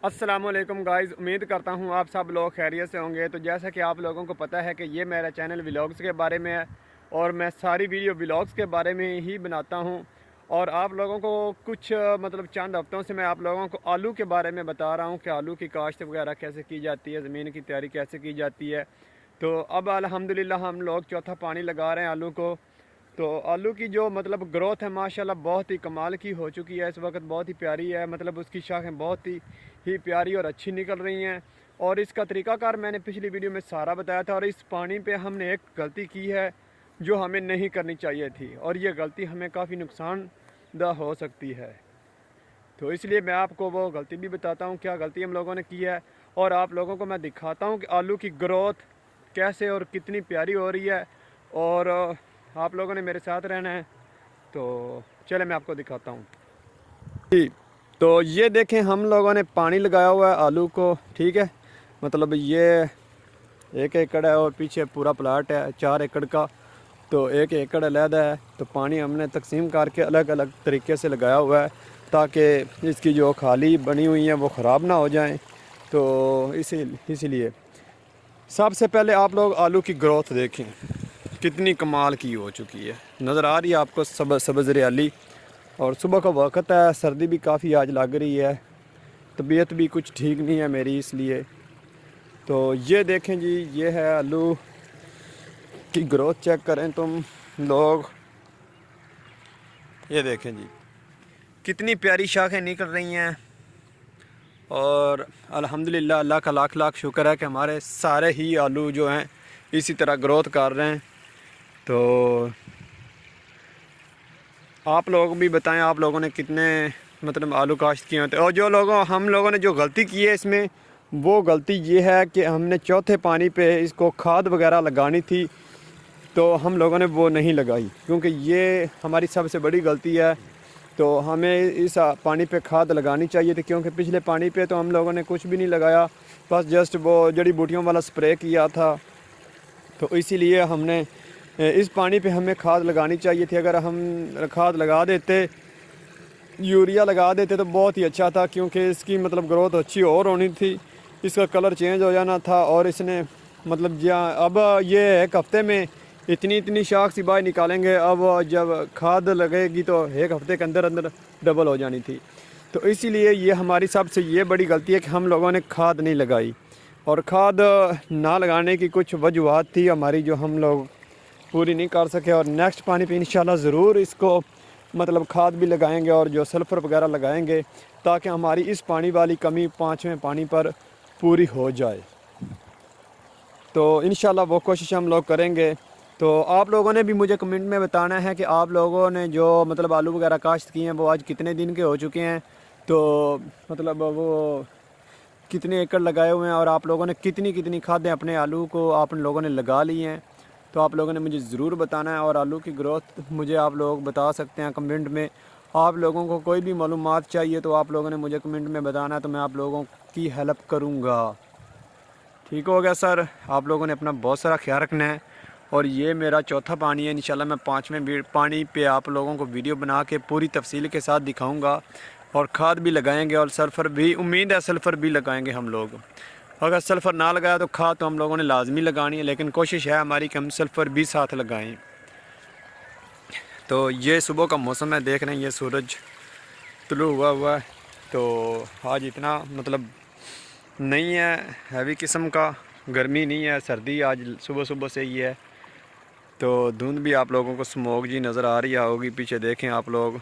السلام علیکم گائز، امید کرتا ہوں آپ سب لوگ خیریت سے ہوں گے۔ تو جیسا کہ آپ لوگوں کو پتہ ہے کہ یہ میرا چینل ولاگز کے بارے میں ہے اور میں ساری ویڈیو ولاگز کے بارے میں ہی بناتا ہوں۔ اور آپ لوگوں کو کچھ چند ہفتوں سے میں آپ لوگوں کو آلو کے بارے میں بتا رہا ہوں کہ آلو کی کاشت وغیرہ کیسے کی جاتی ہے، زمین کی تیاری کیسے کی جاتی ہے۔ تو اب الحمدللہ ہم لوگ چوتھا پانی لگا رہے ہیں آلو کو۔ تو آلو کی جو گروتھ ہے ماشاءاللہ بہت ہی کمال کی ہو چکی ہے، اس وقت بہت ہی پیاری ہے، اس کی شاخیں بہت ہی پیاری اور اچھی نکل رہی ہیں۔ اور اس کا طریقہ کار میں نے پچھلی ویڈیو میں سارا بتایا تھا، اور اس پانی پہ ہم نے ایک غلطی کی ہے جو ہمیں نہیں کرنی چاہیے تھی، اور یہ غلطی ہمیں کافی نقصان دہ ہو سکتی ہے۔ تو اس لیے میں آپ کو وہ غلطی بھی بتاتا ہوں کیا غلطی ہم لوگوں نے کی ہے، اور آپ لوگوں کو میں دکھاتا ہوں کہ آلو کی گروتھ کیسے اور کتنی پیاری ہو رہی ہے، اور آپ لوگوں نے میرے ساتھ رہنا ہے۔ تو چلے میں آپ کو دکھاتا ہوں۔ تو یہ دیکھیں ہم لوگوں نے پانی لگایا ہوا ہے آلو کو، ٹھیک ہے، یہ 1 ایکڑ ہے اور پیچھے پورا پلاٹ ہے 4 ایکڑ کا، تو 1 ایکڑ علیحدہ ہے۔ تو پانی ہم نے تقسیم کر کے الگ الگ طریقے سے لگایا ہوا ہے تاکہ اس کی جو کھالی بنی ہوئی ہیں وہ خراب نہ ہو جائیں۔ تو اسی لیے سب سے پہلے آپ لوگ آلو کی گروتھ دیکھیں کتنی کمال کی ہو چکی ہے، نظر آ رہی ہے آپ کو سبز ہریالی۔ اور صبح کا وقت ہے، سردی بھی کافی آج لگ رہی ہے، طبیعت بھی کچھ ٹھیک نہیں ہے میری، اس لیے۔ تو یہ دیکھیں جی، یہ ہے آلو کی گروتھ، چیک کریں تم لوگ، یہ دیکھیں جی کتنی پیاری شاخیں نکل رہی ہیں۔ اور الحمدللہ اللہ کا لاکھ لاکھ شکر ہے کہ ہمارے سارے ہی آلو جو ہیں اسی طرح گروتھ کر رہے ہیں۔ تو آپ لوگ بھی بتائیں آپ لوگوں نے کتنے آلو کاشت کیے ہوتے ہیں، اور ہم لوگوں نے جو غلطی کی ہے اس میں، وہ غلطی یہ ہے کہ ہم نے چوتھے پانی پہ اس کو کھاد وغیرہ لگانی تھی، تو ہم لوگوں نے وہ نہیں لگائی، کیونکہ یہ ہماری سب سے بڑی غلطی ہے۔ تو ہمیں اس پانی پہ کھاد لگانی چاہیے تھی، کیونکہ پچھلے پانی پہ تو ہم لوگوں نے کچھ بھی نہیں لگایا، بس جسٹ وہ جڑی بوٹیوں والا سپرے کیا تھا۔ تو اسی لیے ہم نے اس پانی پہ ہمیں کھاد لگانی چاہیے تھی۔ اگر ہم کھاد لگا دیتے، یوریا لگا دیتے تو بہت ہی اچھا تھا، کیونکہ اس کی گروتھ اچھی اور ہونی تھی، اس کا کلر چینج ہو جانا تھا، اور اس نے اب یہ 1 ہفتے میں اتنی شاخ سی باہر نکالیں گے، اب جب کھاد لگے گی تو 1 ہفتے کے اندر ڈبل ہو جانی تھی۔ تو اسی لیے یہ ہماری سب سے یہ بڑی غلطی ہے کہ ہم لوگوں نے کھاد نہیں لگائی، اور کھاد نہ لگانے کی کچھ وجوہات تھی ہماری جو ہم لوگ پوری نہیں کر سکے۔ اور نیکسٹ پانی پہ انشاءاللہ ضرور اس کو کھاد بھی لگائیں گے، اور جو سلفر وغیرہ لگائیں گے، تاکہ ہماری اس پانی والی کمی 5ویں پانی پر پوری ہو جائے۔ تو انشاءاللہ وہ کوشش ہم لوگ کریں گے۔ تو آپ لوگوں نے بھی مجھے کمنٹ میں بتانا ہے کہ آپ لوگوں نے جو آلو وغیرہ کاشت کیے ہیں وہ آج کتنے دن کے ہو چکے ہیں، تو وہ کتنے ایکڑ لگائے ہوئے ہیں، اور آپ لوگوں نے کتنی کھادیں اپنے آلو کو آپ لوگوں نے لگا لی ہیں۔ تو آپ لوگوں نے مجھے ضرور بتانا ہے، اور آلو کی گروتھ مجھے آپ لوگ بتا سکتے ہیں کمنٹ میں۔ آپ لوگوں کو کوئی بھی معلومات چاہیے تو آپ لوگوں نے مجھے کمنٹ میں بتانا ہے، تو میں آپ لوگوں کی ہیلپ کروں گا۔ ٹھیک ہو گیا سر، آپ لوگوں نے اپنا بہت سارا خیال رکھنا ہے۔ اور یہ میرا چوتھا پانی ہے، انشاءاللہ میں 5ویں پانی پہ آپ لوگوں کو ویڈیو بنا کے پوری تفصیل کے ساتھ دکھاؤں گا، اور کھاد بھی لگائیں گے، اور سلفر بھی امید ہے سلفر بھی لگائیں گے ہم لوگ۔ اگر سلفر نہ لگایا تو کھاد تو ہم لوگوں نے لازمی لگانی ہے، لیکن کوشش ہے ہماری کہ ہم سلفر بھی ساتھ لگائیں۔ تو یہ صبح کا موسم ہے، دیکھ رہے ہیں یہ سورج طلوع ہوا ہے۔ تو آج اتنا نہیں ہے ہیوی قسم کا، گرمی نہیں ہے، سردی آج صبح سے ہی ہے۔ تو دھند بھی آپ لوگوں کو اسموک جی نظر آ رہی ہوگی، پیچھے دیکھیں آپ لوگ۔